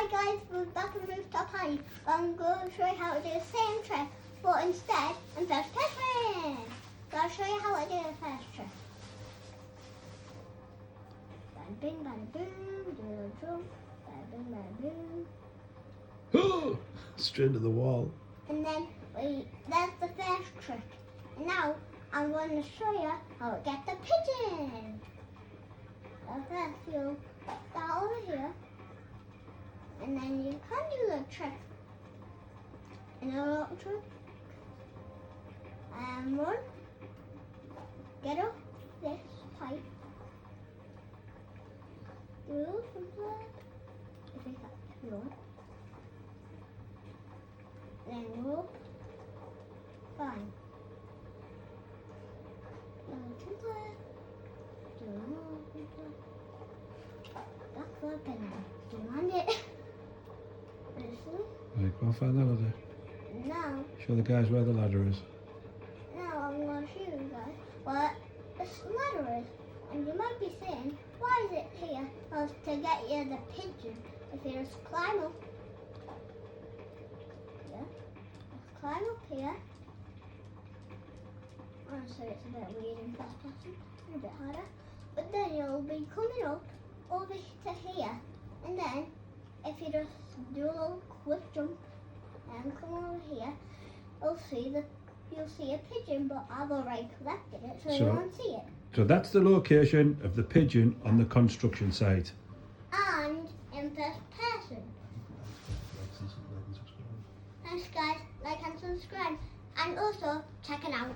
Hi guys, we're back on Rooftop High. I'm going to show you how to do the same trick, but instead I'm first person. So I'll show you how I do the first trick. Bang bing bang boom, do the drum, bang bing bang boom. Straight to the wall. And then that's the first trick. And now I'm going to show you how to get the pigeon. So first you'll start over here. And then you can do the trick. Another little trick. And run. Get up this pipe. Do something. If you can run. Then roll. Fine. That's what I'm doing it. Right, go and find the ladder. No, Show the guys where the ladder is. I'm going to show you guys what this ladder is. And you might be saying, why is it here? Well, it's to get you the pigeon. If you just climb up. Yeah. Just climb up here. Honestly, it's a bit weird in first person. A bit harder. But then you'll be coming up over to here. And then, if you just do a little quick jump and come over here, you'll see a pigeon, but I've already collected it, so you won't see it. So that's the location of the pigeon on the construction site. And in first person. Thanks guys, like and subscribe. And also check it out.